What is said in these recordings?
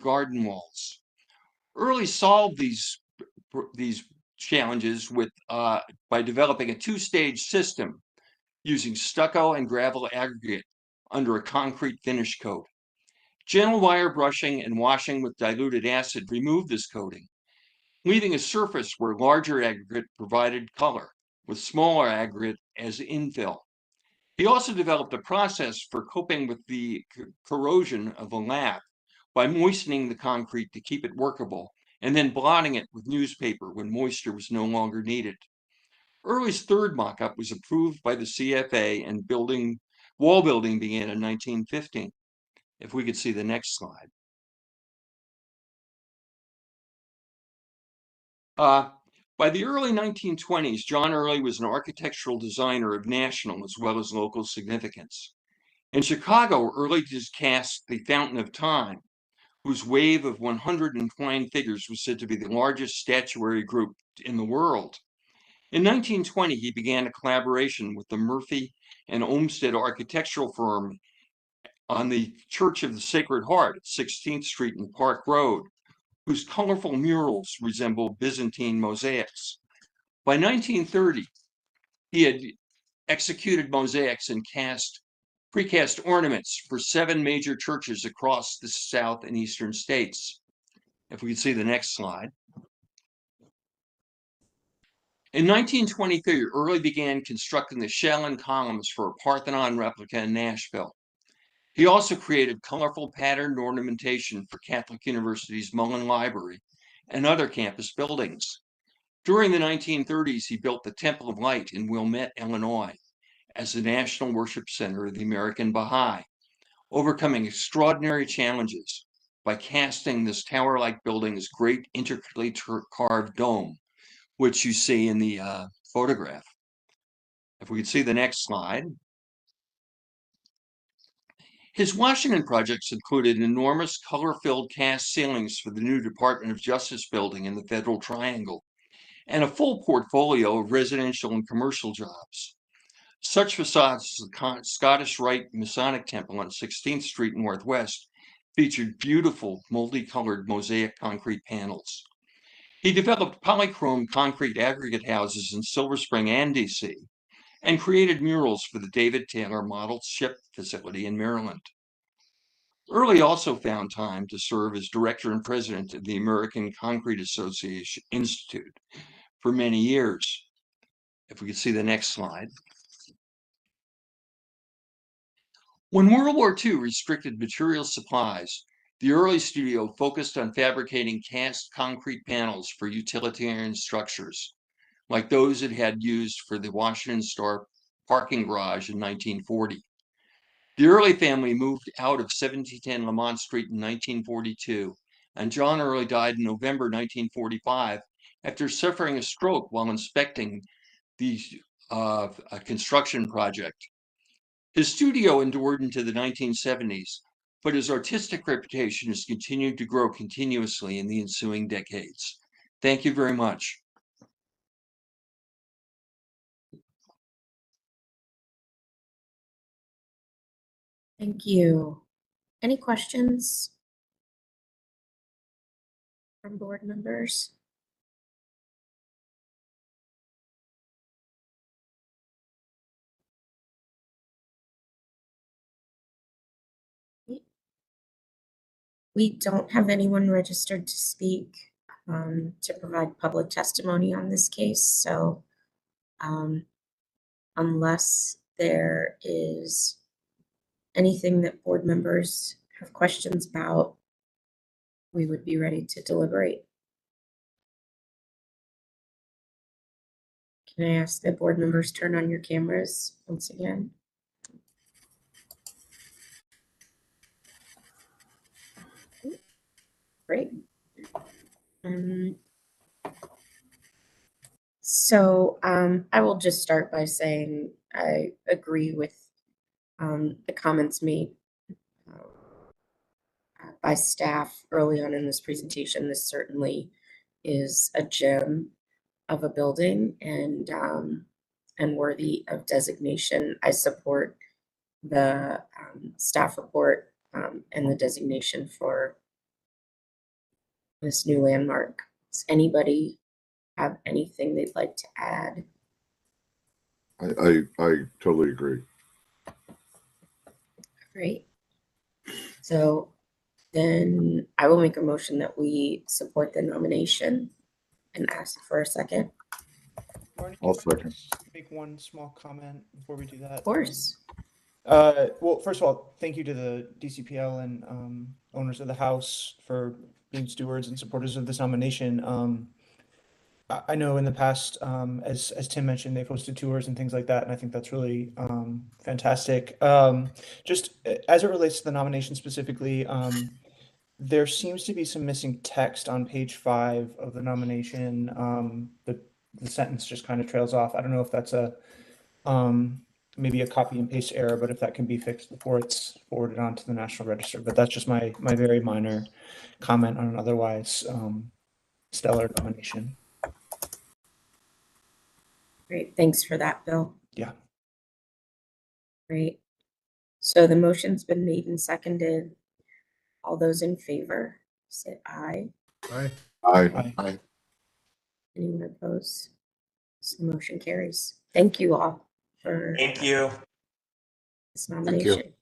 garden walls. Early solved these challenges by developing a two-stage system using stucco and gravel aggregate under a concrete finish coat. Gentle wire brushing and washing with diluted acid removed this coating, leaving a surface where larger aggregate provided color, with smaller aggregate as infill. He also developed a process for coping with the corrosion of a lath by moistening the concrete to keep it workable, and then blotting it with newspaper when moisture was no longer needed. Early's third mock-up was approved by the CFA and wall building began in 1915. If we could see the next slide. By the early 1920s, John Early was an architectural designer of national as well as local significance. In Chicago, Early cast the Fountain of Time, whose wave of 109 figures was said to be the largest statuary group in the world. In 1920, he began a collaboration with the Murphy and Olmsted architectural firm on the Church of the Sacred Heart at 16th Street and Park Road, whose colorful murals resemble Byzantine mosaics. By 1930, he had executed mosaics and precast ornaments for 7 major churches across the South and Eastern states. If we could see the next slide. In 1923, Early began constructing the shell and columns for a Parthenon replica in Nashville. He also created colorful patterned ornamentation for Catholic University's Mullen Library and other campus buildings. During the 1930s, he built the Temple of Light in Wilmette, Illinois, as the national worship center of the American Baha'i, overcoming extraordinary challenges by casting this tower-like building's great intricately carved dome, which you see in the photograph. If we could see the next slide. His Washington projects included enormous color-filled cast ceilings for the new Department of Justice building in the Federal Triangle, and a full portfolio of residential and commercial jobs. Such facades as the Scottish Rite Masonic Temple on 16th Street Northwest featured beautiful multicolored mosaic concrete panels. He developed polychrome concrete aggregate houses in Silver Spring and DC, and created murals for the David Taylor Model Ship Facility in Maryland. Early also found time to serve as director and president of the American Concrete Association Institute for many years. If we could see the next slide. When World War II restricted material supplies, the Early studio focused on fabricating cast concrete panels for utilitarian structures, like those it had used for the Washington Star parking garage in 1940. The Early family moved out of 1710 Lamont Street in 1942, and John Early died in November 1945 after suffering a stroke while inspecting the a construction project. His studio endured into the 1970s, but his artistic reputation has continued to grow continuously in the ensuing decades. Thank you very much. Thank you. Any questions from board members? We don't have anyone registered to speak to provide public testimony on this case. So unless there is anything that board members have questions about, we would be ready to deliberate. Can I ask that board members turn on your cameras once again? Great. So I will just start by saying I agree with the comments made by staff early on in this presentation. This certainly is a gem of a building and worthy of designation. I support the staff report and the designation for this new landmark. Does anybody have anything they'd like to add? I totally agree. Great. So then I will make a motion that we support the nomination and ask for a second. Barney, I'll if I could second. just make one small comment before we do that. Of course. Well, first of all, thank you to the DCPL and owners of the house for being stewards and supporters of this nomination. I know in the past, as Tim mentioned, they've hosted tours and things like that, and I think that's really fantastic. Just as it relates to the nomination specifically, there seems to be some missing text on page 5 of the nomination. The sentence just kind of trails off. I don't know if that's a maybe a copy and paste error, but if that can be fixed before it's forwarded on to the National Register. But that's just my very minor comment on an otherwise stellar nomination. Great. Thanks for that, Bill. Yeah. Great. So the motion's been made and seconded. All those in favor, say aye. Aye. Aye. Anyone opposed? So the motion carries. Thank you all for Thank you. this nomination.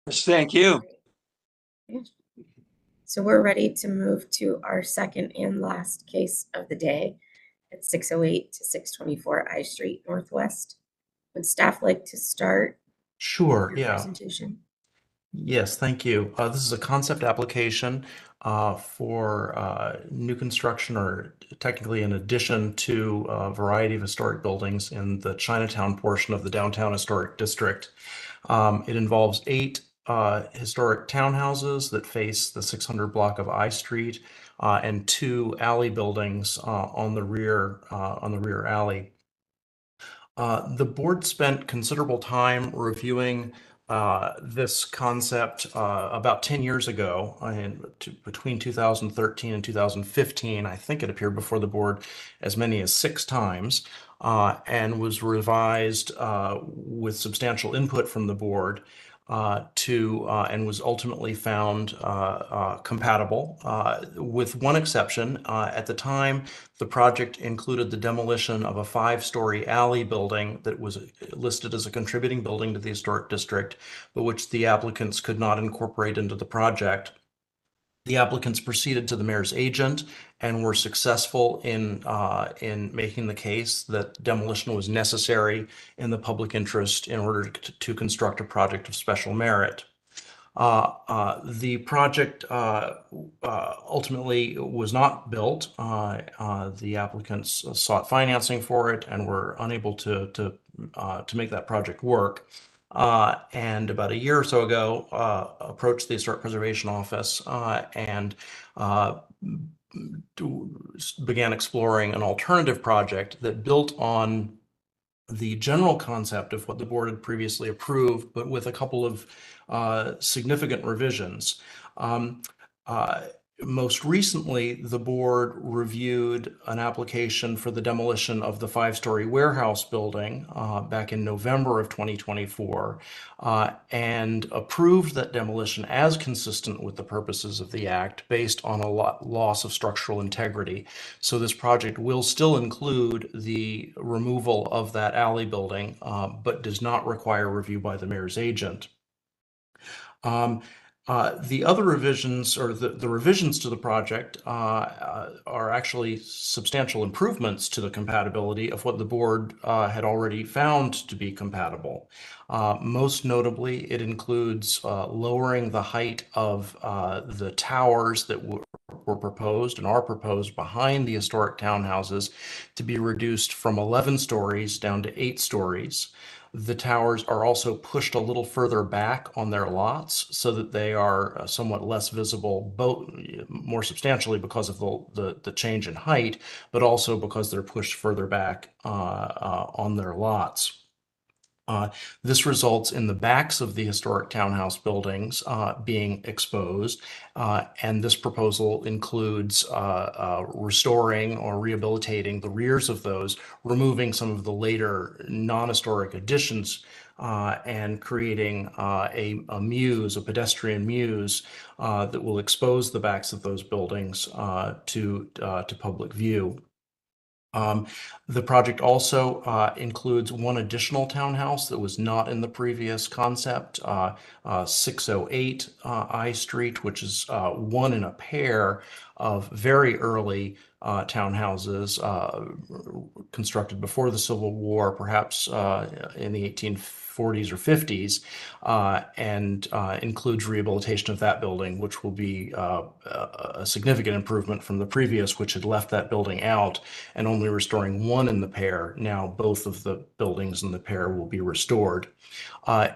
Yes, thank you. Yeah. So we're ready to move to our second and last case of the day at 608 to 624 I Street Northwest. Would staff like to start Sure, your yeah. presentation? Yes, thank you. This is a concept application for new construction, or technically an addition to a variety of historic buildings in the Chinatown portion of the downtown historic district. It involves 8 historic townhouses that face the 600 block of I Street and 2 alley buildings on the rear alley. The board spent considerable time reviewing this concept about 10 years ago, between 2013 and 2015. I think it appeared before the board as many as 6 times, and was revised with substantial input from the board and was ultimately found compatible, with one exception. At the time, the project included the demolition of a 5-story alley building that was listed as a contributing building to the historic district, but which the applicants could not incorporate into the project. The applicants proceeded to the mayor's agent and were successful in making the case that demolition was necessary in the public interest in order to construct a project of special merit. The project ultimately was not built. The applicants sought financing for it and were unable to make that project work. And about a year or so ago, approached the Historic Preservation Office and began exploring an alternative project that built on the general concept of what the board had previously approved, but with a couple of significant revisions. Most recently, the board reviewed an application for the demolition of the 5-story warehouse building back in November of 2024, and approved that demolition as consistent with the purposes of the act based on a loss of structural integrity. So this project will still include the removal of that alley building, but does not require review by the mayor's agent. The other revisions, or the revisions to the project, are actually substantial improvements to the compatibility of what the board had already found to be compatible. Most notably, it includes lowering the height of the towers that were proposed and are proposed behind the historic townhouses to be reduced from 11 stories down to 8 stories. The towers are also pushed a little further back on their lots so that they are somewhat less visible, both more substantially because of the change in height, but also because they're pushed further back on their lots. This results in the backs of the historic townhouse buildings being exposed, and this proposal includes restoring or rehabilitating the rears of those, removing some of the later non-historic additions and creating a muse, a pedestrian muse that will expose the backs of those buildings to public view. The project also includes one additional townhouse that was not in the previous concept, 608 I Street, which is one in a pair of very early townhouses constructed before the Civil War, perhaps in the 1840s or 50s, and includes rehabilitation of that building, which will be a significant improvement from the previous, which had left that building out and only restoring one in the pair. Now both of the buildings in the pair will be restored.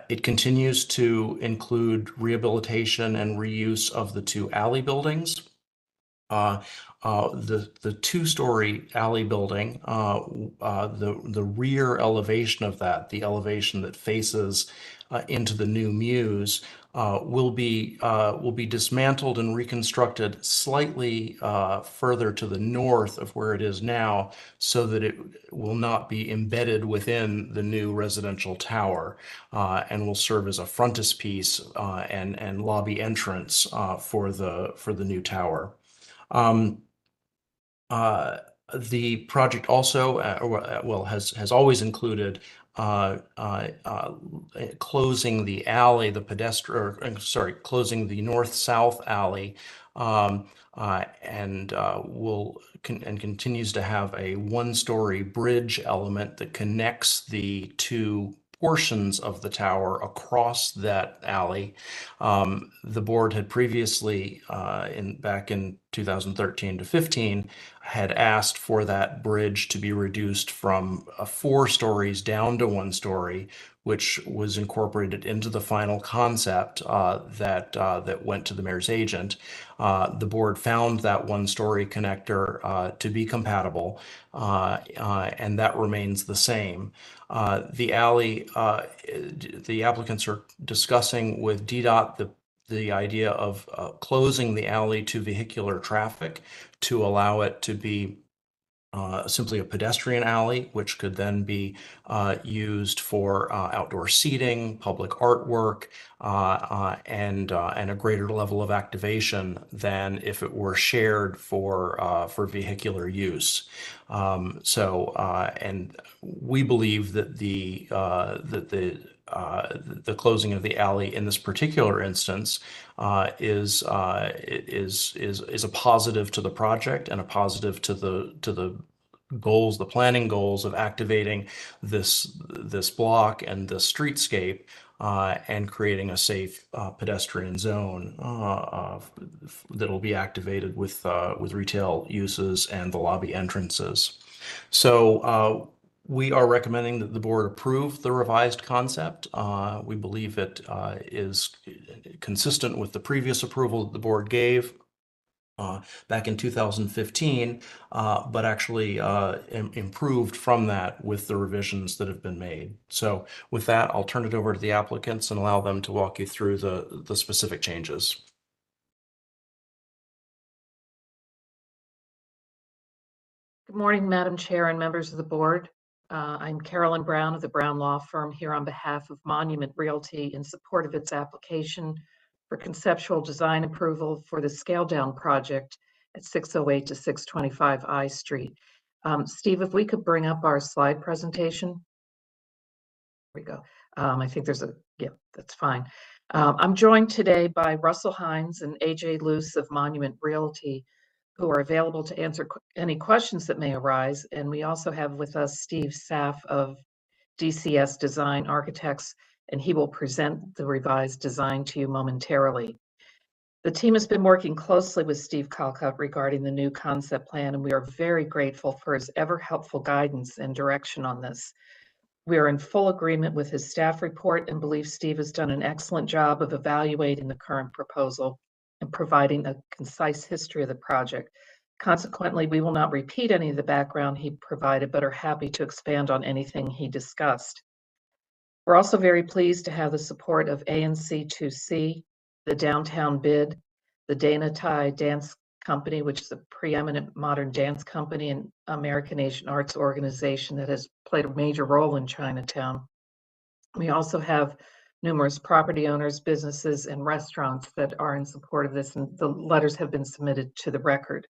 It continues to include rehabilitation and reuse of the two alley buildings. The two-story alley building, the rear elevation of that, the elevation that faces into the new muse, will be dismantled and reconstructed slightly further to the north of where it is now, so that it will not be embedded within the new residential tower, and will serve as a frontispiece and lobby entrance for the new tower. The project also, has always included closing the alley, closing the north-south alley, and continues to have a one-story bridge element that connects the two portions of the tower across that alley. The board had previously, back in 2013 to 15, had asked for that bridge to be reduced from 4 stories down to 1 story, which was incorporated into the final concept that went to the mayor's agent. The board found that 1-story connector to be compatible, and that remains the same. The alley, the applicants are discussing with DDOT the idea of closing the alley to vehicular traffic to allow it to be simply a pedestrian alley, which could then be used for outdoor seating, public artwork, and a greater level of activation than if it were shared for vehicular use. And we believe that the closing of the alley in this particular instance is a positive to the project and a positive to the goals, the planning goals of activating this block and the streetscape, and creating a safe pedestrian zone that'll be activated with retail uses and the lobby entrances. So we are recommending that the board approve the revised concept. We believe it is consistent with the previous approval that the board gave back in 2015, but actually improved from that with the revisions that have been made. So with that, I'll turn it over to the applicants and allow them to walk you through the specific changes. Good morning, Madam Chair and members of the board. I'm Carolyn Brown of the Brown Law Firm, here on behalf of Monument Realty in support of its application for conceptual design approval for the scale down project at 608 to 625 I Street. Steve, if we could bring up our slide presentation. There we go. I think there's that's fine. I'm joined today by Russell Hines and AJ Luce of Monument Realty, who are available to answer any questions that may arise. And we also have with us Steve Saff of DCS Design Architects, and he will present the revised design to you momentarily. The team has been working closely with Steve Calcutt regarding the new concept plan, and we are very grateful for his ever helpful guidance and direction on this. We are in full agreement with his staff report and believe Steve has done an excellent job of evaluating the current proposal and providing a concise history of the project. Consequently, we will not repeat any of the background he provided, but are happy to expand on anything he discussed. We're also very pleased to have the support of ANC2C, the Downtown Bid, the Dana Tai Dance Company, which is a preeminent modern dance company and American Asian arts organization that has played a major role in Chinatown. We also have numerous property owners, businesses, and restaurants that are in support of this, and the letters have been submitted to the record.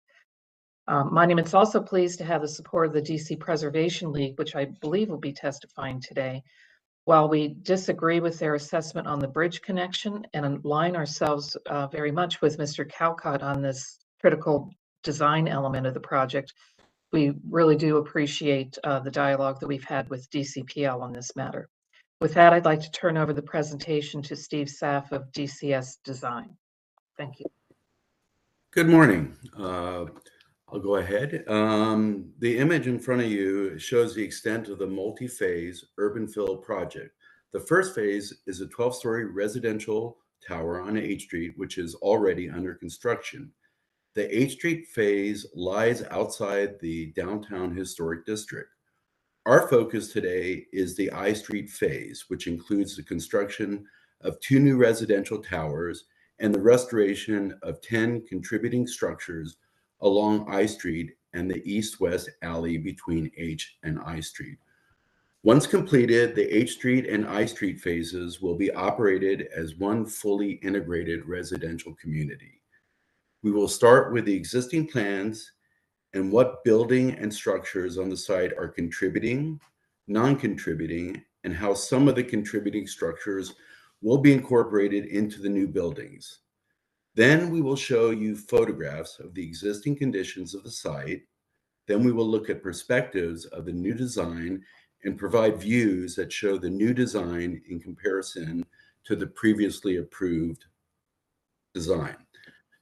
Monument's also pleased to have the support of the DC Preservation League, which I believe will be testifying today. While we disagree with their assessment on the bridge connection and align ourselves very much with Mr. Calcott on this critical design element of the project, we really do appreciate the dialogue that we've had with DCPL on this matter. With that, I'd like to turn over the presentation to Steve Saff of DCS Design. Thank you. Good morning. I'll go ahead. The image in front of you shows the extent of the multi-phase urban fill project. The first phase is a 12-story residential tower on H Street, which is already under construction. The H Street phase lies outside the downtown historic district. Our focus today is the I Street phase, which includes the construction of 2 new residential towers and the restoration of 10 contributing structures along I Street and the east-west alley between H and I Street. Once completed, the H Street and I Street phases will be operated as one fully integrated residential community. We will start with the existing plans and what building and structures on the site are contributing, non-contributing, and how some of the contributing structures will be incorporated into the new buildings. Then we will show you photographs of the existing conditions of the site. Then we will look at perspectives of the new design and provide views that show the new design in comparison to the previously approved design.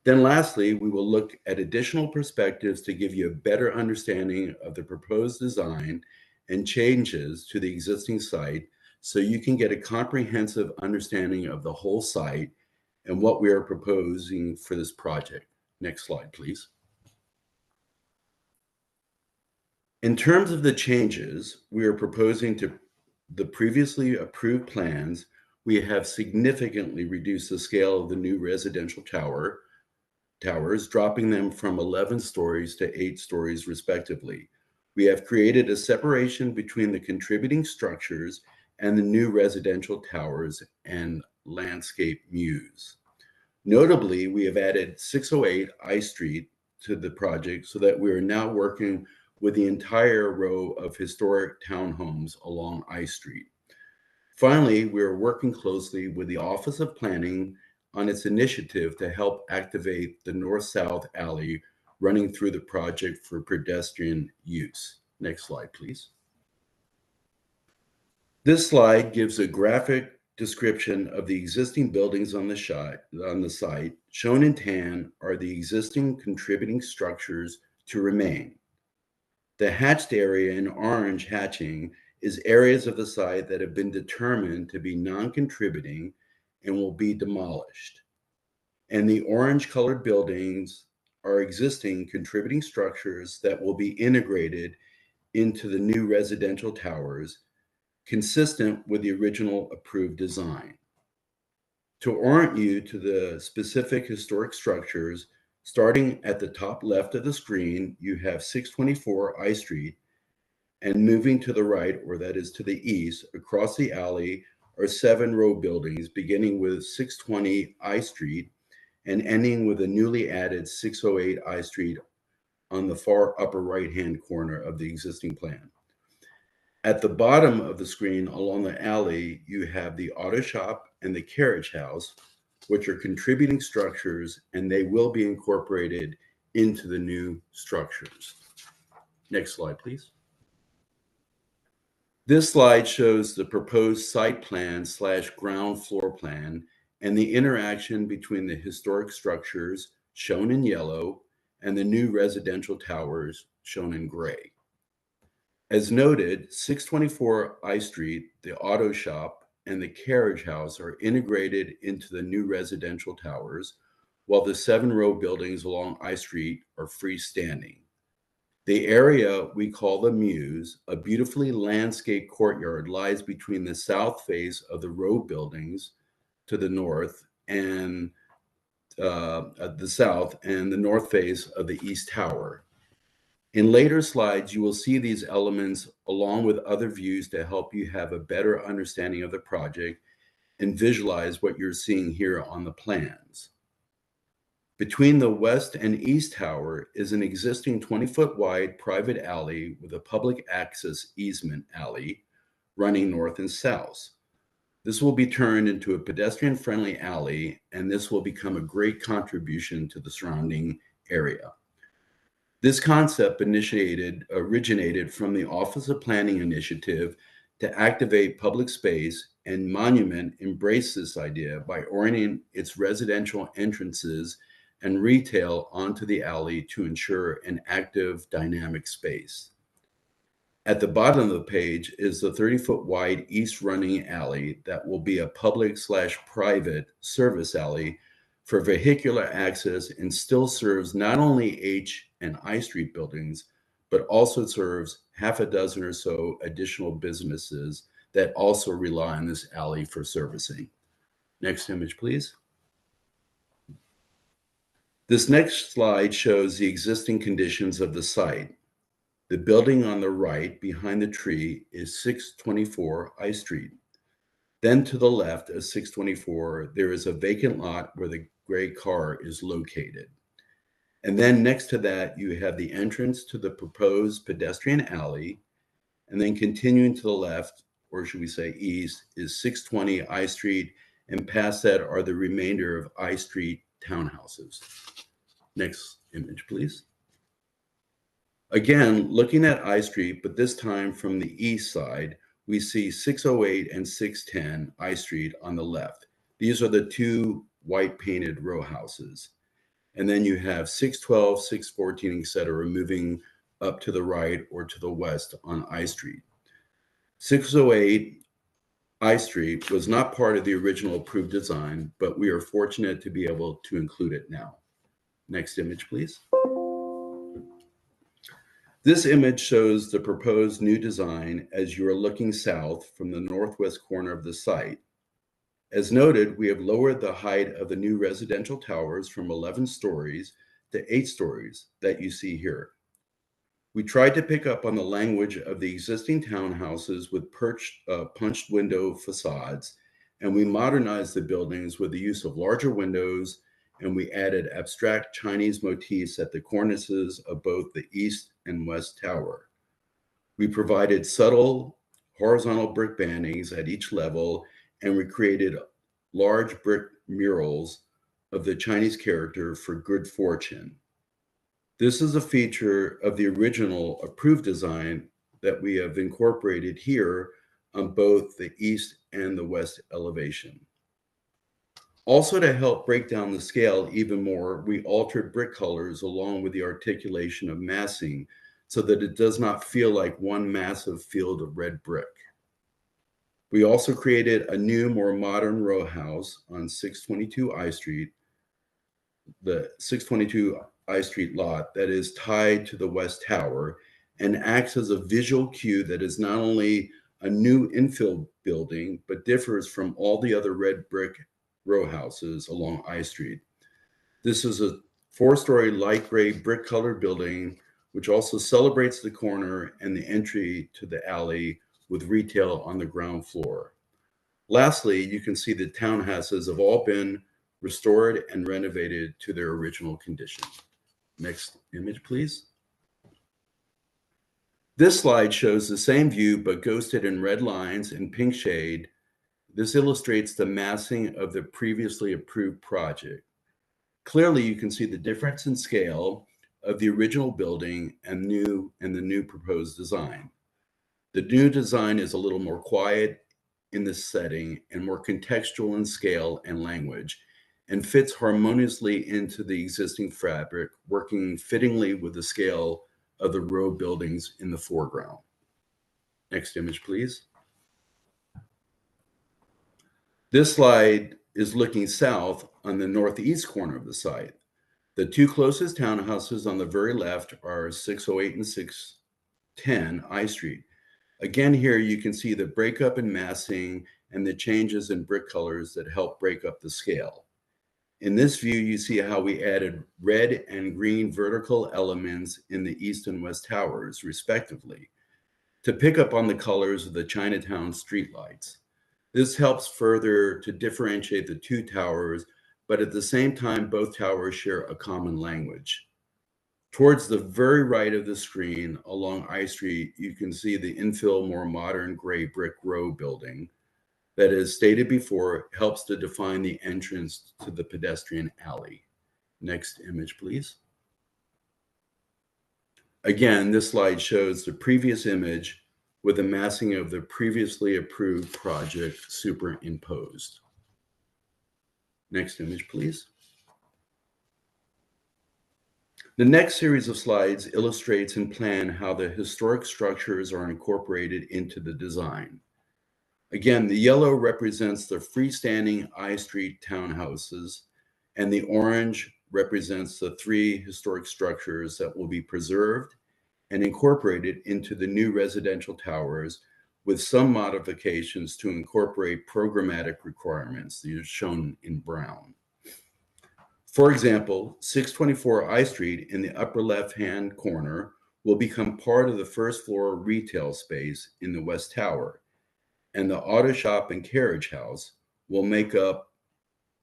Then lastly, we will look at additional perspectives to give you a better understanding of the proposed design and changes to the existing site so you can get a comprehensive understanding of the whole site and what we are proposing for this project. Next slide, please. In terms of the changes we are proposing to the previously approved plans, we have significantly reduced the scale of the new residential towers, dropping them from 11 stories to 8 stories respectively. We have created a separation between the contributing structures and the new residential towers and landscape mews. Notably, we have added 608 I Street to the project so that we are now working with the entire row of historic townhomes along I Street. Finally, we are working closely with the Office of Planning on its initiative to help activate the north-south alley running through the project for pedestrian use. Next slide, please. This slide gives a graphic description of the existing buildings on the site. Shown in tan are the existing contributing structures to remain. The hatched area in orange hatching is areas of the site that have been determined to be non-contributing and will be demolished. And the orange colored buildings are existing contributing structures that will be integrated into the new residential towers, consistent with the original approved design. To orient you to the specific historic structures, starting at the top left of the screen, you have 624 I Street, and moving to the right, or that is to the east, across the alley are 7 row buildings, beginning with 620 I Street and ending with a newly added 608 I Street on the far upper right-hand corner of the existing plan. At the bottom of the screen along the alley, you have the auto shop and the carriage house, which are contributing structures, and they will be incorporated into the new structures. Next slide, please. This slide shows the proposed site plan / ground floor plan and the interaction between the historic structures shown in yellow and the new residential towers shown in gray. As noted, 624 I Street, the auto shop, and the carriage house are integrated into the new residential towers, while the 7 row buildings along I Street are freestanding. The area we call the Mews, a beautifully landscaped courtyard, lies between the south face of the row buildings to the north and the south and the north face of the east tower. In later slides, you will see these elements along with other views to help you have a better understanding of the project and visualize what you're seeing here on the plans. Between the west and east tower is an existing 20-foot wide private alley with a public access easement alley running north and south. This will be turned into a pedestrian-friendly alley, and this will become a great contribution to the surrounding area. This concept originated from the Office of Planning Initiative to activate public space, and Monument embraced this idea by orienting its residential entrances and retail onto the alley to ensure an active, dynamic space. At the bottom of the page is the 30-foot wide east running alley that will be a public/private service alley for vehicular access and still serves not only H and I Street buildings, but also serves half a dozen or so additional businesses that also rely on this alley for servicing. Next image, please. This next slide shows the existing conditions of the site. The building on the right behind the tree is 624 I Street. Then to the left of 624, there is a vacant lot where the gray car is located. And then next to that, you have the entrance to the proposed pedestrian alley. And then continuing to the left, or should we say east, is 620 I Street. And past that are the remainder of I Street townhouses. Next image, please. Again, looking at I Street, but this time from the east side, we see 608 and 610 I Street on the left. These are the two white painted row houses. And then you have 612, 614, etc., moving up to the right or to the west on I Street. 608 I Street was not part of the original approved design, but we are fortunate to be able to include it now. Next image, please. This image shows the proposed new design as you are looking south from the northwest corner of the site. As noted, we have lowered the height of the new residential towers from 11 stories to 8 stories that you see here. We tried to pick up on the language of the existing townhouses with punched window facades, and we modernized the buildings with the use of larger windows, and we added abstract Chinese motifs at the cornices of both the east and west tower. We provided subtle horizontal brick bandings at each level, and we created large brick murals of the Chinese character for good fortune. This is a feature of the original approved design that we have incorporated here on both the east and the west elevation. Also, to help break down the scale even more, we altered brick colors along with the articulation of massing so that it does not feel like one massive field of red brick. We also created a new, more modern row house on 622 I Street, the 622 I Street lot that is tied to the West Tower and acts as a visual cue that is not only a new infill building, but differs from all the other red brick row houses along I Street. This is a 4-story light gray brick colored building, which also celebrates the corner and the entry to the alley with retail on the ground floor. Lastly, you can see the townhouses have all been restored and renovated to their original condition. Next image, please. This slide shows the same view, but ghosted in red lines and pink shade. This illustrates the massing of the previously approved project. Clearly, you can see the difference in scale of the original building and the new proposed design. The new design is a little more quiet in this setting and more contextual in scale and language, and fits harmoniously into the existing fabric, working fittingly with the scale of the row buildings in the foreground. Next image, please. This slide is looking south on the northeast corner of the site. The two closest townhouses on the very left are 608 and 610 I Street. Again, here you can see the breakup in massing and the changes in brick colors that help break up the scale. In this view, you see how we added red and green vertical elements in the east and west towers, respectively, to pick up on the colors of the Chinatown streetlights. This helps further to differentiate the two towers, but at the same time, both towers share a common language. Towards the very right of the screen along I Street, you can see the infill, more modern gray brick row building that, as stated before, helps to define the entrance to the pedestrian alley. Next image, please. Again, this slide shows the previous image with the massing of the previously approved project superimposed. Next image, please. The next series of slides illustrates and plan how the historic structures are incorporated into the design. Again, the yellow represents the freestanding I Street townhouses, and the orange represents the 3 historic structures that will be preserved and incorporated into the new residential towers, with some modifications to incorporate programmatic requirements. These are shown in brown. For example, 624 I Street in the upper left-hand corner will become part of the first floor retail space in the West Tower, and the auto shop and carriage house will make up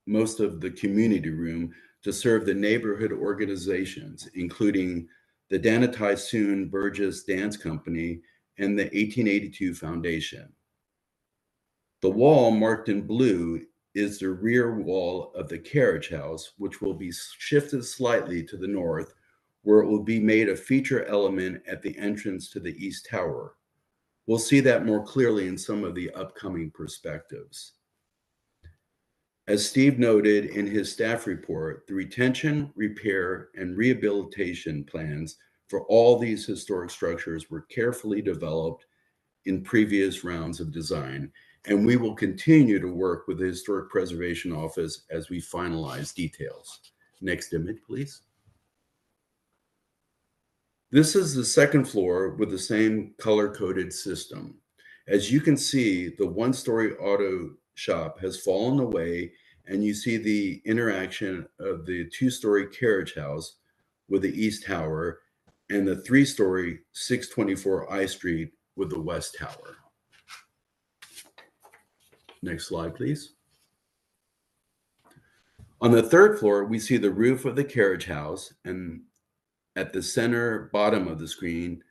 most of the community room to serve the neighborhood organizations, including the Danatai Soon Burgess Dance Company and the 1882 Foundation. The wall marked in blue is the rear wall of the carriage house, which will be shifted slightly to the north, where it will be made a feature element at the entrance to the East Tower. We'll see that more clearly in some of the upcoming perspectives. As Steve noted in his staff report, the retention, repair, and rehabilitation plans for all these historic structures were carefully developed in previous rounds of design, and we will continue to work with the Historic Preservation Office as we finalize details. Next image, please. This is the second floor with the same color-coded system. As you can see, the one-story auto shop has fallen away, and you see the interaction of the 2-story carriage house with the East Tower and the 3-story 624 I Street with the West Tower. Next slide, please. On the third floor, we see the roof of the carriage house, and at the center bottom of the screen,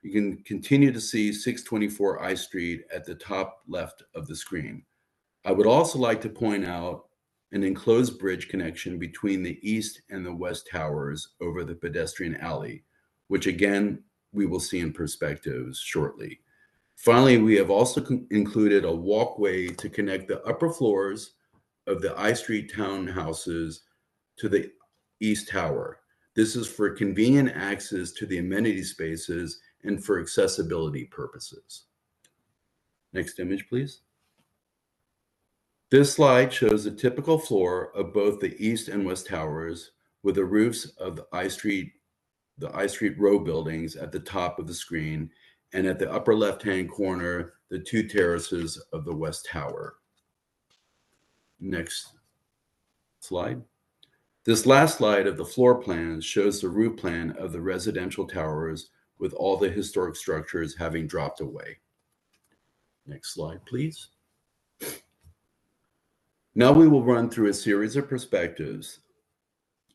you can continue to see 624 I Street at the top left of the screen. I would also like to point out an enclosed bridge connection between the East and the West Towers over the pedestrian alley, which again, we will see in perspectives shortly. Finally, we have also included a walkway to connect the upper floors of the I Street townhouses to the East Tower. This is for convenient access to the amenity spaces and for accessibility purposes. Next image, please. This slide shows a typical floor of both the East and West Towers with the roofs of the I Street row buildings at the top of the screen, and at the upper left-hand corner, the 2 terraces of the West Tower. Next slide. This last slide of the floor plans shows the roof plan of the residential towers with all the historic structures having dropped away. Next slide, please. Now we will run through a series of perspectives.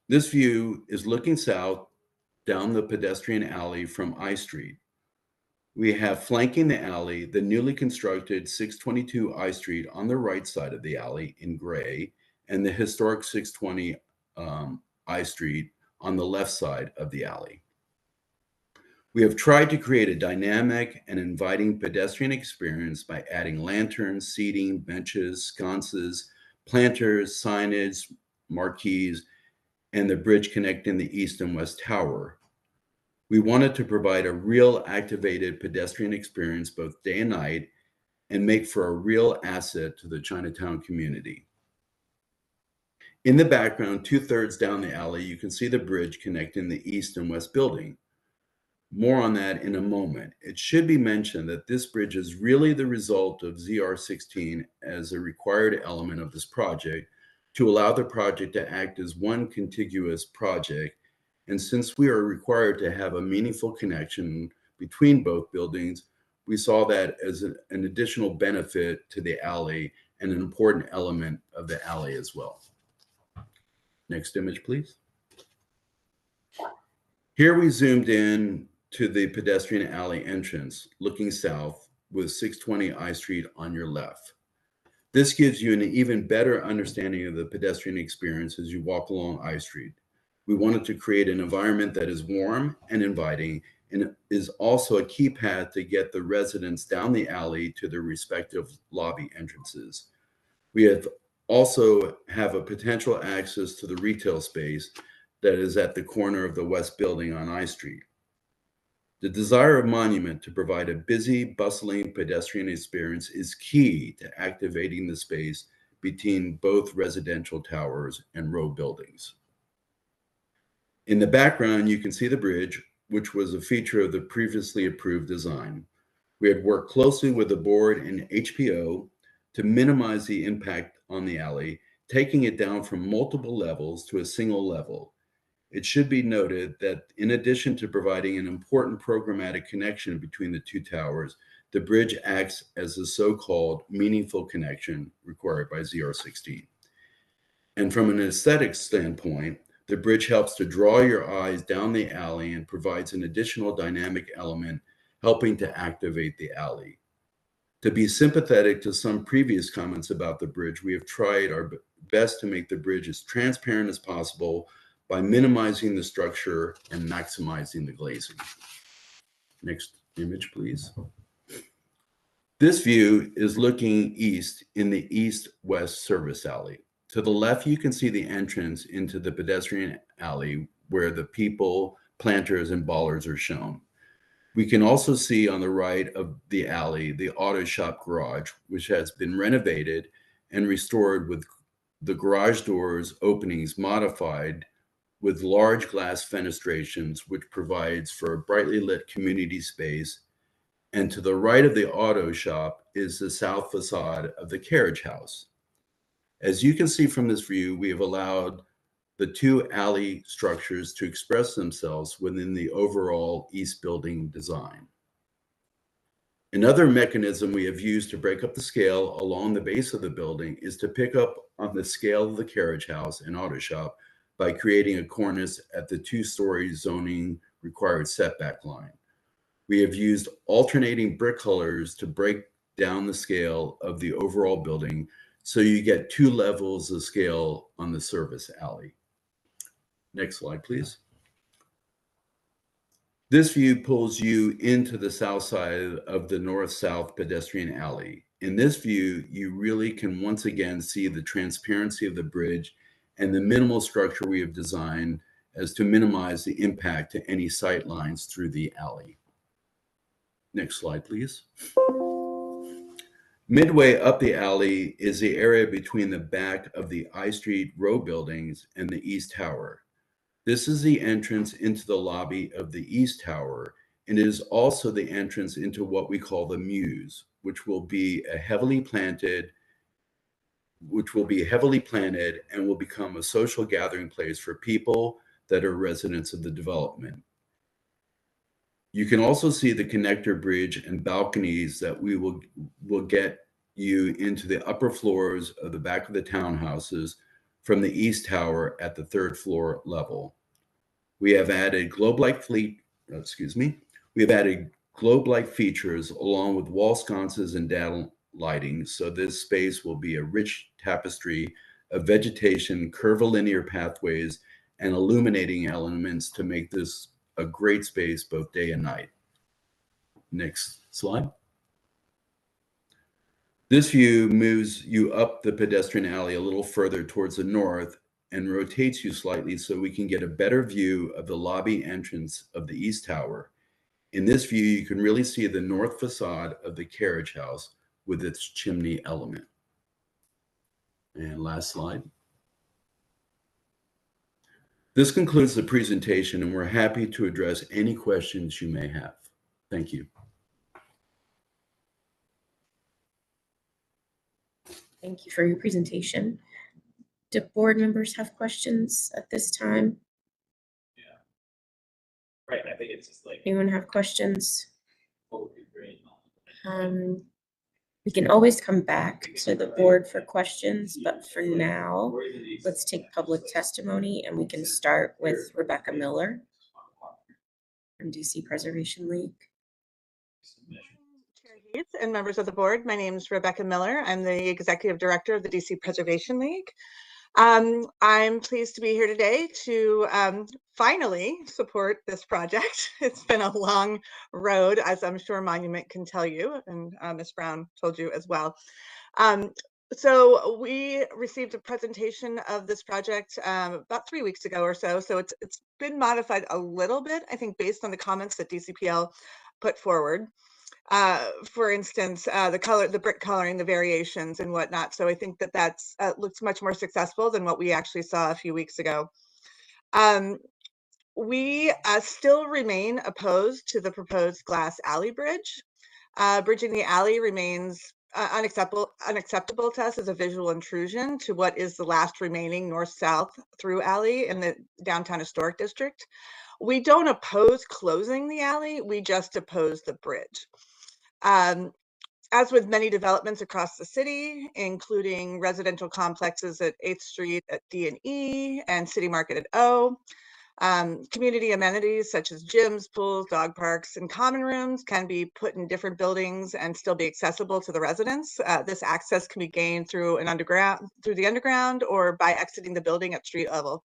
This view is looking south down the pedestrian alley from I Street. We have flanking the alley, the newly constructed 622 I Street on the right side of the alley in gray, and the historic 620 I Street on the left side of the alley. We have tried to create a dynamic and inviting pedestrian experience by adding lanterns, seating, benches, sconces, planters, signage, marquees, and the bridge connecting the East and West Tower. We wanted to provide a real activated pedestrian experience both day and night and make for a real asset to the Chinatown community. In the background, 2/3 down the alley, you can see the bridge connecting the East and West building. More on that in a moment. It should be mentioned that this bridge is really the result of ZR16 as a required element of this project to allow the project to act as one contiguous project. And since we are required to have a meaningful connection between both buildings, we saw that as an additional benefit to the alley and an important element of the alley as well. Next image, please. Here we zoomed in to the pedestrian alley entrance, looking south with 620 I Street on your left. This gives you an even better understanding of the pedestrian experience as you walk along I Street. We wanted to create an environment that is warm and inviting, and is also a key path to get the residents down the alley to their respective lobby entrances. We also have a potential access to the retail space that is at the corner of the west building on I Street. The desire of Monument to provide a busy, bustling pedestrian experience is key to activating the space between both residential towers and row buildings. In the background, you can see the bridge, which was a feature of the previously approved design. We had worked closely with the board and HPO to minimize the impact on the alley, taking it down from multiple levels to a single level. It should be noted that in addition to providing an important programmatic connection between the two towers, the bridge acts as a so-called meaningful connection required by ZR16. And from an aesthetic standpoint, the bridge helps to draw your eyes down the alley and provides an additional dynamic element, helping to activate the alley. To be sympathetic to some previous comments about the bridge, we have tried our best to make the bridge as transparent as possible by minimizing the structure and maximizing the glazing. Next image, please. This view is looking east in the east-west service alley. To the left, you can see the entrance into the pedestrian alley where the people, planters, and bollards are shown. We can also see on the right of the alley the auto shop garage, which has been renovated and restored with the garage doors openings modified with large glass fenestrations, which provides for a brightly lit community space. And to the right of the auto shop is the south facade of the carriage house. As you can see from this view, we have allowed the two alley structures to express themselves within the overall east building design. Another mechanism we have used to break up the scale along the base of the building is to pick up on the scale of the carriage house and auto shop by creating a cornice at the 2-story zoning required setback line. We have used alternating brick colors to break down the scale of the overall building, so you get 2 levels of scale on the service alley. Next slide, please. This view pulls you into the south side of the north-south pedestrian alley. In this view, you really can once again see the transparency of the bridge and the minimal structure we have designed as to minimize the impact to any sight lines through the alley. Next slide, please. Midway up the alley is the area between the back of the I Street row buildings and the East Tower. This is the entrance into the lobby of the East Tower, and it is also the entrance into what we call the Muse, which will be heavily planted and will become a social gathering place for people that are residents of the development. You can also see the connector bridge and balconies that we will get you into the upper floors of the back of the townhouses from the East Tower at the 3rd floor level. We have added globe-like features along with wall sconces and down lighting, so this space will be a rich tapestry of vegetation, curvilinear pathways, and illuminating elements to make this a great space both day and night. Next slide. This view moves you up the pedestrian alley a little further towards the north and rotates you slightly so we can get a better view of the lobby entrance of the East Tower. In this view, you can really see the north facade of the carriage house with its chimney element. And last slide. This concludes the presentation, and we're happy to address any questions you may have. Thank you. Thank you for your presentation. Do board members have questions at this time? Right, I think it's just like. Anyone have questions? What would be great. We can always come back to the board for questions, but for now, let's take public testimony and we can start with Rebecca Miller from DC Preservation League. Chair Heath and members of the board, my name is Rebecca Miller. I'm the Executive Director of the DC Preservation League. I'm pleased to be here today to finally support this project. It's been a long road, as I'm sure Monument can tell you, and Ms. Brown told you as well. So we received a presentation of this project about 3 weeks ago or so. So it's been modified a little bit, I think, based on the comments that DCPL put forward. For instance, the brick coloring, the variations and whatnot. So I think that that's looks much more successful than what we actually saw a few weeks ago. We still remain opposed to the proposed glass alley bridge. Bridging the alley remains unacceptable to us as a visual intrusion to what is the last remaining north-south through alley in the downtown historic district. We don't oppose closing the alley, we just oppose the bridge. As with many developments across the city, including residential complexes at 8th Street at D and E and City Market at O, community amenities such as gyms, pools, dog parks, and common rooms can be put in different buildings and still be accessible to the residents. This access can be gained through the underground or by exiting the building at street level.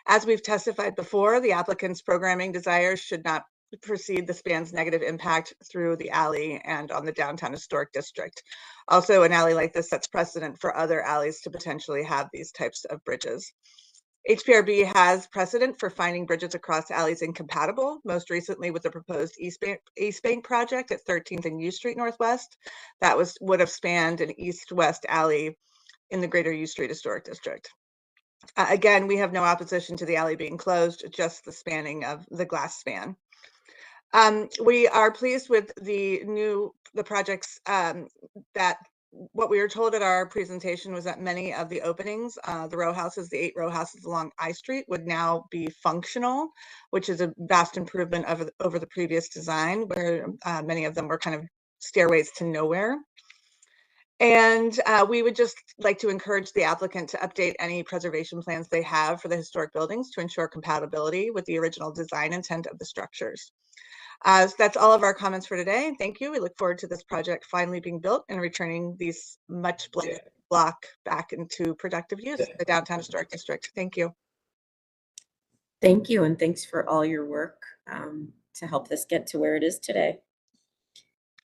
As we've testified before, the applicant's programming desires should not precede the span's negative impact through the alley and on the downtown historic district. Also, an alley like this sets precedent for other alleys to potentially have these types of bridges. HPRB has precedent for finding bridges across alleys incompatible, most recently with the proposed East Bank project at 13th and U Street Northwest. That would have spanned an east-west alley in the greater U Street Historic District. Again, we have no opposition to the alley being closed, just the spanning of the glass span. We are pleased with the projects that what we were told at our presentation was that many of the openings, the row houses, the 8 row houses along I Street would now be functional, which is a vast improvement over the previous design where many of them were kind of stairways to nowhere. And we would just like to encourage the applicant to update any preservation plans they have for the historic buildings to ensure compatibility with the original design intent of the structures. So that's all of our comments for today. Thank you. We look forward to this project finally being built and returning these much blighted block back into productive use in the downtown historic district. Thank you. Thank you, and thanks for all your work to help this get to where it is today.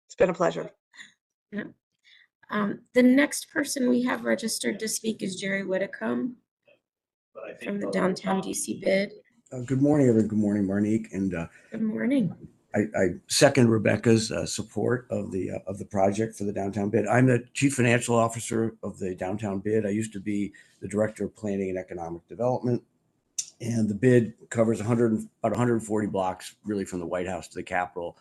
It's been a pleasure. Yeah. The next person we have registered to speak is Jerry Whitcomb from the Downtown DC Bid. Good morning, everyone. Good morning, Marnique. And good morning. I second Rebecca's support of the project for the Downtown Bid. I'm the Chief Financial Officer of the Downtown Bid. I used to be the Director of Planning and Economic Development. And the bid covers about 140 blocks, really from the White House to the Capitol,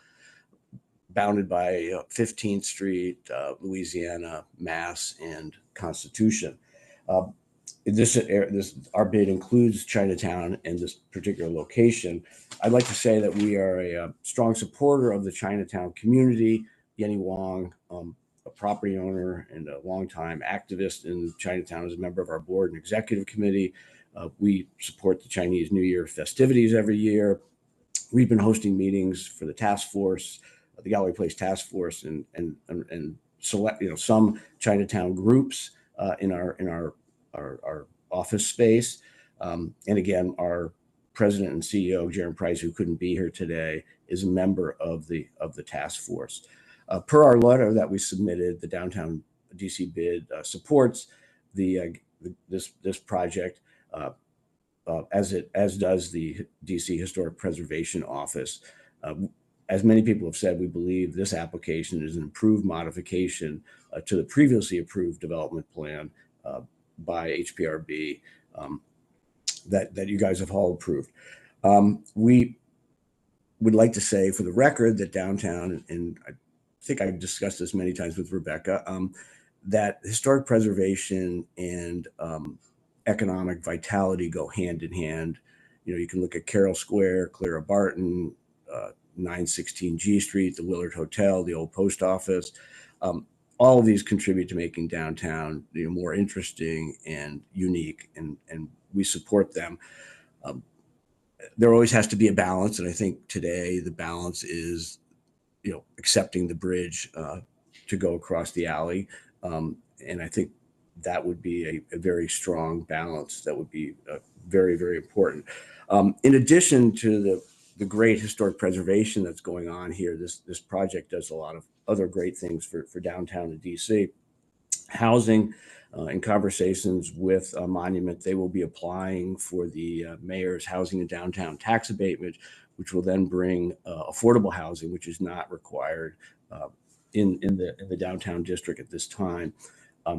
bounded by 15th Street, Louisiana, Mass, and Constitution. Our bid includes Chinatown and this particular location. I'd like to say that we are a strong supporter of the Chinatown community. Yenny Wong, a property owner and a longtime activist in Chinatown, is a member of our board and executive committee. We support the Chinese New Year festivities every year. We've been hosting meetings for the task force, the Gallery Place Task Force, and select some Chinatown groups in our office space. And again, our president and CEO, Jaron Price, who couldn't be here today, is a member of the task force. Per our letter that we submitted, the Downtown DC Bid supports this project, as does the DC Historic Preservation Office. As many people have said, we believe this application is an improved modification to the previously approved development plan by HPRB that you guys have all approved. We would like to say for the record that Downtown, and I think I've discussed this many times with Rebecca, that historic preservation and economic vitality go hand in hand. You know, you can look at Carroll Square, Clara Barton, 916 G Street, the Willard Hotel, the old post office. All of these contribute to making downtown, you know, more interesting and unique, and we support them. There always has to be a balance, and I think today the balance is, you know, accepting the bridge to go across the alley, and I think that would be a very strong balance. That would be very, very important. In addition to the great historic preservation that's going on here, this project does a lot of other great things for downtown in DC. Housing, in conversations with Monument, they will be applying for the mayor's housing and downtown tax abatement, which will then bring affordable housing, which is not required in the downtown district at this time.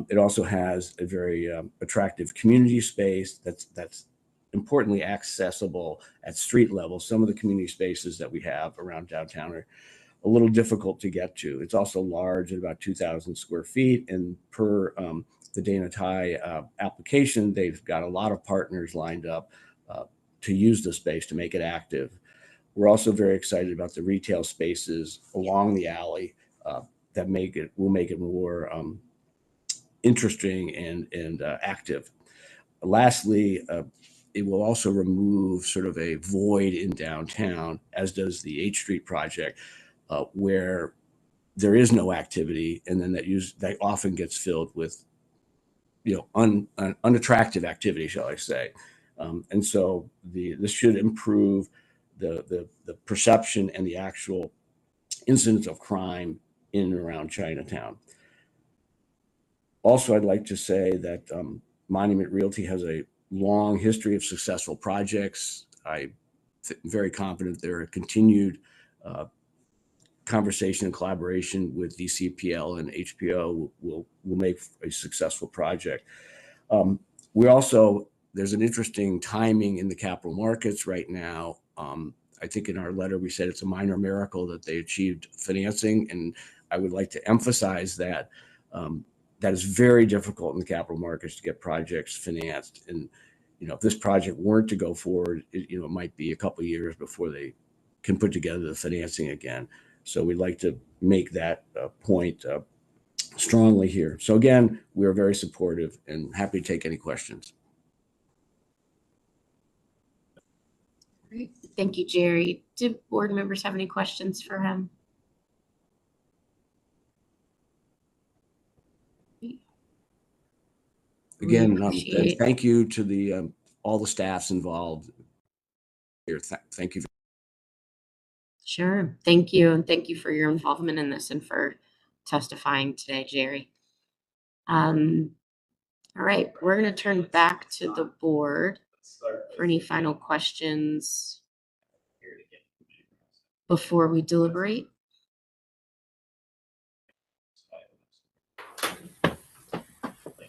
It also has a very attractive community space that's importantly accessible at street level. Some of the community spaces that we have around downtown are a little difficult to get to. It's also large at about 2,000 square feet, and per the Dana Tai application, they've got a lot of partners lined up to use the space to make it active. We're also very excited about the retail spaces along the alley that will make it more interesting and active. Lastly, it will also remove sort of a void in downtown, as does the H Street project, where there is no activity, and then that often gets filled with, you know, unattractive activity, shall I say? And so this should improve the perception and the actual incidence of crime in and around Chinatown. Also, I'd like to say that Monument Realty has a long history of successful projects. I'm very confident there are continued conversation and collaboration with DCPL and HPO will make a successful project. There's an interesting timing in the capital markets right now. I think in our letter we said it's a minor miracle that they achieved financing, and I would like to emphasize that that is very difficult in the capital markets to get projects financed. And you know, if this project weren't to go forward, it might be a couple of years before they can put together the financing again. So we'd like to make that point strongly here. So again, we are very supportive and happy to take any questions. Great. Thank you, Jerry. Do board members have any questions for him? Again, thank you to all the staffs involved here. Thank you. Sure. Thank you. And thank you for your involvement in this and for testifying today, Jerry. All right, we're going to turn back to the board for any final questions before we deliberate.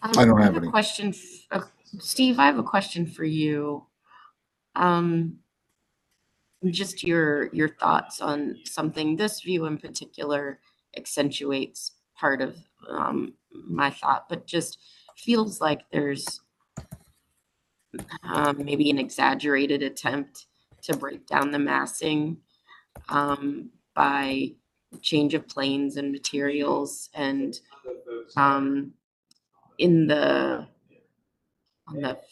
I don't have any question. Steve, I have a question for you. Just your thoughts on something. This view in particular accentuates part of my thought, but just feels like there's maybe an exaggerated attempt to break down the massing by change of planes and materials, and on the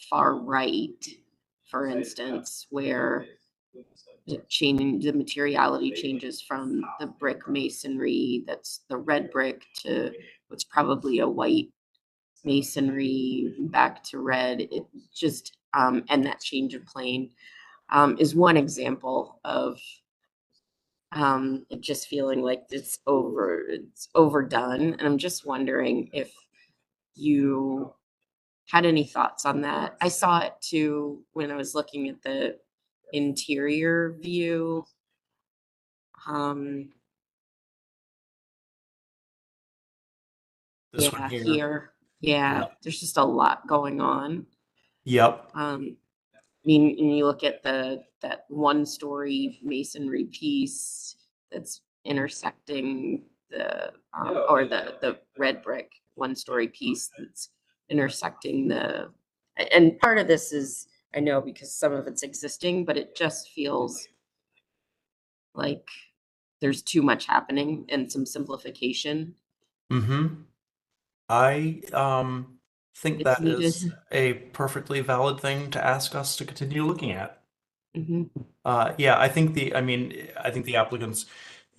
far right, for instance, where the materiality changes from the brick masonry that's the red brick to what's probably a white masonry back to red. It just and that change of plane is one example of it just feeling like it's overdone. And I'm just wondering if you had any thoughts on that. I saw it too when I was looking at the interior view. This one here. Here. Yeah, Yep. there's just a lot going on. Yep. I mean, and you look at that one-story masonry piece that's intersecting the red brick one-story piece that's intersecting the and part of this is, I know because some of it's existing, but it just feels like there's too much happening and some simplification. Mm-hmm. I think It's that is needed. a perfectly valid thing to ask us to continue looking at. Mhm. Yeah, I think the applicants,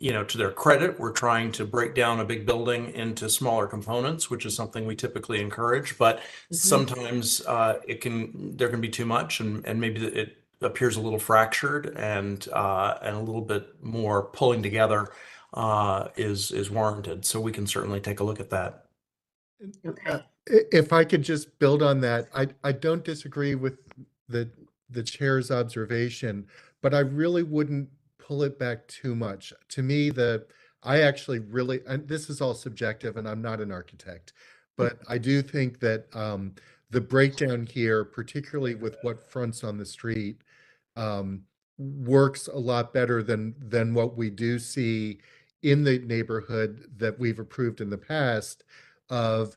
to their credit, were trying to break down a big building into smaller components, which is something we typically encourage, but sometimes there can be too much, and maybe it appears a little fractured, and a little bit more pulling together is warranted. So we can certainly take a look at that. Okay. If I could just build on that, I don't disagree with the chair's observation, but I really wouldn't pull it back too much. To me, I actually really, and this is all subjective, and I'm not an architect, but I do think that the breakdown here, particularly with what fronts on the street, works a lot better than what we do see in the neighborhood that we've approved in the past of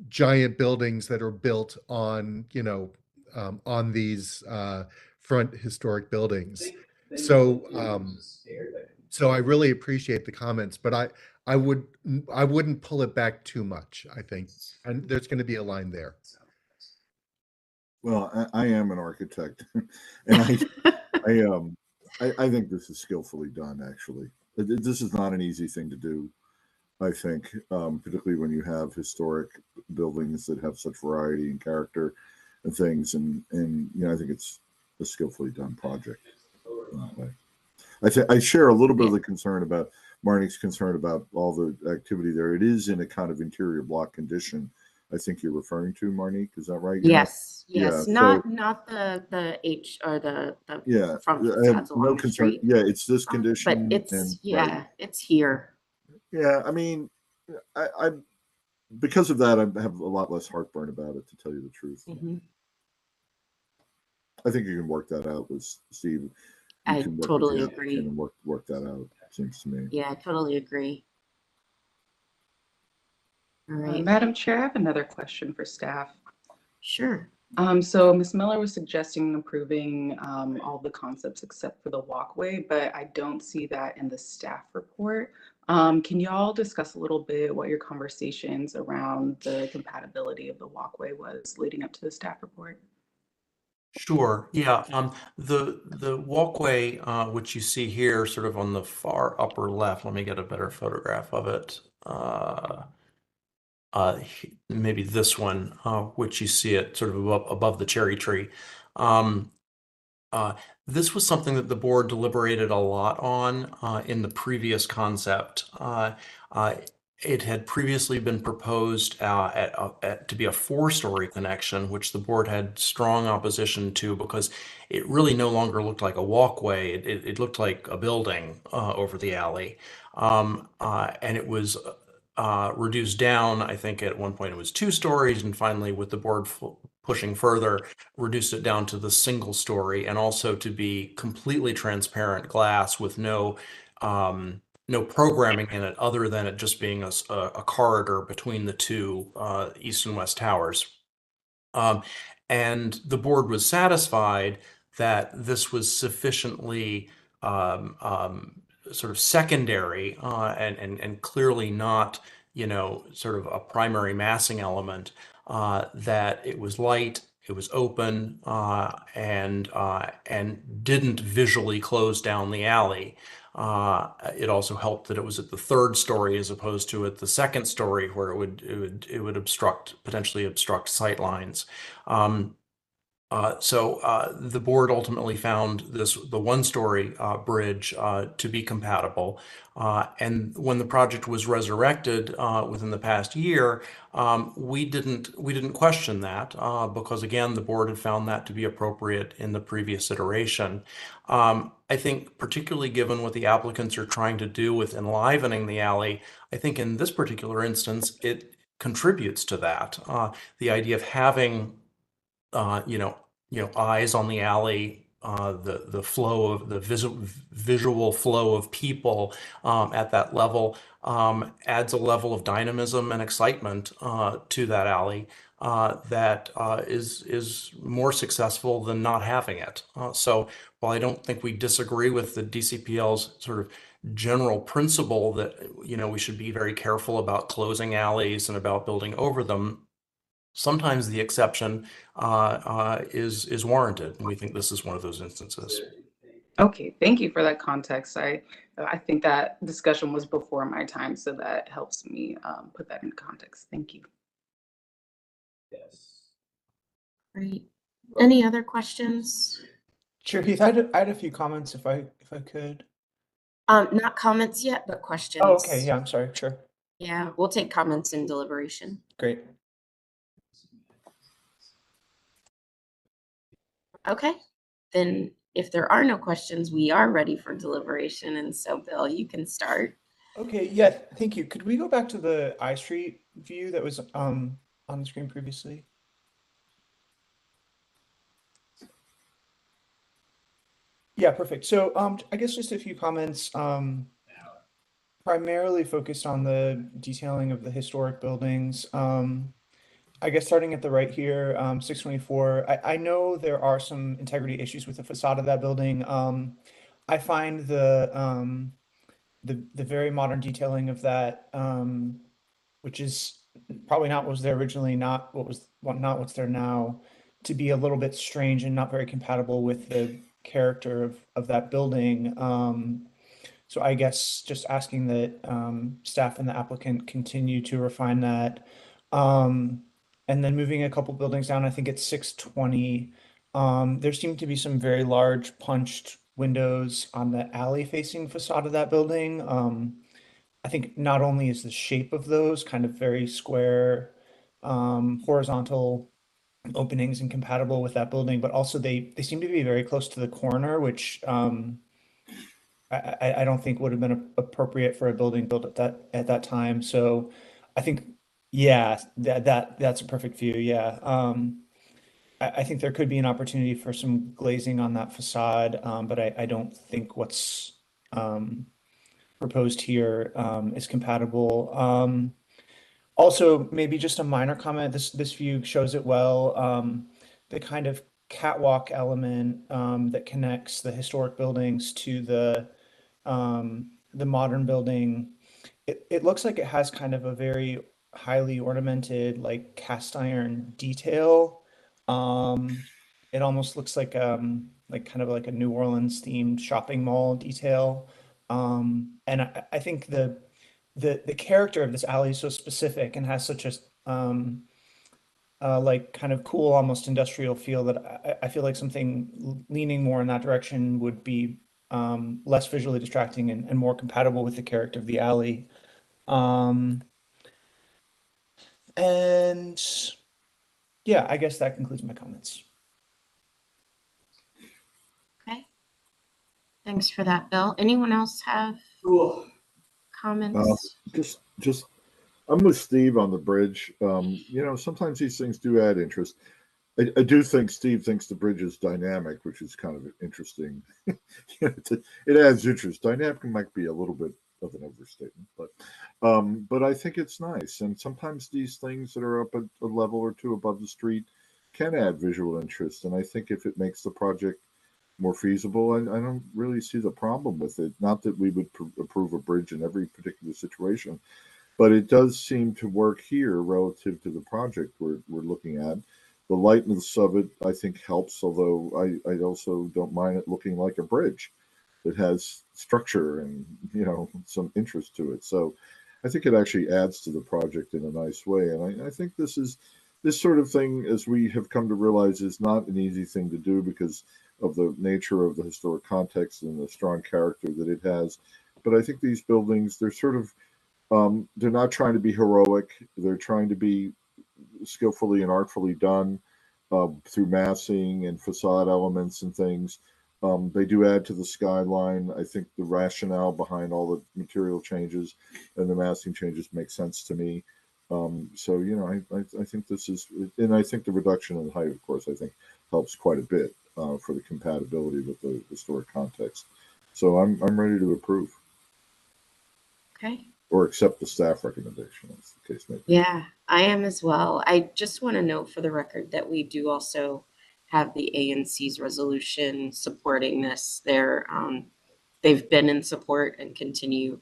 giant buildings that are built on, on these front historic buildings. So, so I really appreciate the comments, but I wouldn't pull it back too much, I think, and there's going to be a line there. Well, I am an architect, and I think this is skillfully done. Actually, this is not an easy thing to do. I think, particularly when you have historic buildings that have such variety and character and things, and I think it's a skillfully done project in that way. I share a little bit of the concern about Marnie's concern about all the activity there. It is in a kind of interior block condition. I think you're referring to, Marnie. Is that right? Yes. Yeah, Not the H or the front I have facades along no the concern. street. Yeah, it's this But condition. it's Right. it's here. Yeah, I mean, I because of that, I have a lot less heartburn about it, to tell you the truth. I think you can work that out with Steve. You I can work with totally the agree. applicant and work that out, seems to me. Yeah, I totally agree. All right. Madam Chair, I have another question for staff. Sure. So Ms. Miller was suggesting approving all the concepts except for the walkway, but I don't see that in the staff report. Can y'all discuss a little bit what your conversations around the compatibility of the walkway was leading up to the staff report? Sure. Yeah. The walkway, which you see here, sort of on the far upper left. Let me get a better photograph of it. Maybe this one, which you see it sort of above the cherry tree. This was something that the board deliberated a lot on in the previous concept. It had previously been proposed to be a 4-story connection, which the board had strong opposition to because it really no longer looked like a walkway. It looked like a building over the alley. And it was reduced down. I think at one point it was 2 stories, and finally, with the board pushing further, reduced it down to the single story, and also to be completely transparent glass with no programming in it other than it just being a corridor between the two east and west towers. And the board was satisfied that this was sufficiently sort of secondary and clearly not, sort of a primary massing element, that it was light, it was open, and didn't visually close down the alley. It also helped that it was at the 3rd story as opposed to at the 2nd story, where it would potentially obstruct sight lines. So the board ultimately found the 1-story bridge to be compatible. And when the project was resurrected within the past year, we didn't question that because, again, the board had found that to be appropriate in the previous iteration. I think, particularly given what the applicants are trying to do with enlivening the alley, I think in this particular instance, it contributes to that. The idea of having eyes on the alley, the flow of the visual flow of people at that level adds a level of dynamism and excitement to that alley that is more successful than not having it. So while I don't think we disagree with the DCPL's sort of general principle that, you know, we should be very careful about closing alleys and about building over them, sometimes the exception is warranted, and we think this is one of those instances. Okay, thank you for that context. I think that discussion was before my time, so that helps me put that in context. Thank you. Yes. Great. Any other questions? Sure, Heath, I had a few comments if I could. Not comments yet, but questions. Oh, okay, yeah, I'm sorry, sure. Yeah, we'll take comments in deliberation. Great. Okay, then if there are no questions, we are ready for deliberation. And so, Bill, you can start. Okay, yeah, thank you. Could we go back to the I Street view that was on the screen previously? Yeah, perfect. So I guess just a few comments, primarily focused on the detailing of the historic buildings. I guess starting at the right here, 624, I know there are some integrity issues with the facade of that building. I find the very modern detailing of that, which is probably not what was there originally, not what's there now, to be a little bit strange and not very compatible with the character of that building. So I guess just asking that staff and the applicant continue to refine that. And then moving a couple buildings down, I think it's 620. There seem to be some very large punched windows on the alley facing facade of that building. I think not only is the shape of those kind of very square, horizontal openings incompatible with that building, but also they seem to be very close to the corner, which I don't think would have been appropriate for a building built at that time. So I think, yeah, that's a perfect view. Yeah. I think there could be an opportunity for some glazing on that facade, but I don't think what's proposed here is compatible. Also, maybe just a minor comment. This view shows it well. The kind of catwalk element that connects the historic buildings to the modern building. It looks like it has kind of a very highly ornamented, like cast iron detail. It almost looks like kind of like a New Orleans themed shopping mall detail. And I think the character of this alley is so specific and has such a like kind of cool, almost industrial feel that I feel like something leaning more in that direction would be less visually distracting and more compatible with the character of the alley. And yeah, I guess that concludes my comments. Okay. Thanks for that, Bill. Anyone else have comments? Just I'm with Steve on the bridge. You know, sometimes these things do add interest. I do think Steve thinks the bridge is dynamic, which is kind of interesting. It adds interest. Dynamic might be a little bit of an overstatement, but I think it's nice. And sometimes these things that are up a level or two above the street can add visual interest. And I think if it makes the project more feasible, I don't really see the problem with it. Not that we would approve a bridge in every particular situation, but it does seem to work here relative to the project we're looking at. The lightness of it, I think, helps, although I also don't mind it looking like a bridge that has structure and, you know, some interest to it. So I think it actually adds to the project in a nice way. And I think this sort of thing, as we have come to realize, is not an easy thing to do because of the nature of the historic context and the strong character that it has. But I think these buildings, they're sort of, they're not trying to be heroic. They're trying to be skillfully and artfully done through massing and facade elements and things. They do add to the skyline. I think the rationale behind all the material changes and the massing changes make sense to me. So, you know, I think this is, and I think the reduction in height, of course, I think helps quite a bit for the compatibility with the historic context. So I'm ready to approve. Okay, or accept the staff recommendation, as the case may be. Yeah, I am as well. I just want to note for the record that we do also have the ANC's resolution supporting this. They've been in support and continue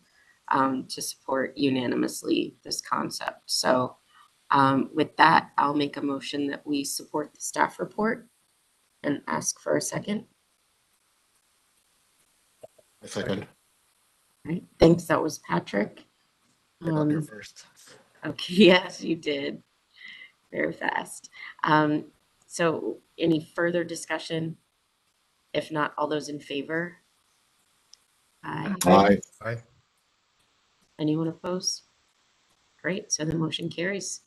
to support unanimously this concept. So with that, I'll make a motion that we support the staff report and ask for a second. A second. All right, thanks. That was Patrick. I got here first. Okay, yes, you did. Very fast. So any further discussion? If not, all those in favor? Aye. Aye. Aye. Anyone opposed? Great, so the motion carries.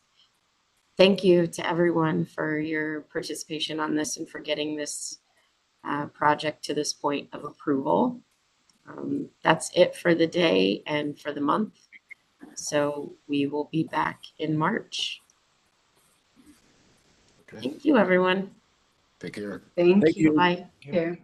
Thank you to everyone for your participation on this and for getting this project to this point of approval. That's it for the day and for the month. So we will be back in March. Okay. Thank you, everyone. Take care. Thank Thank you. Bye. Care.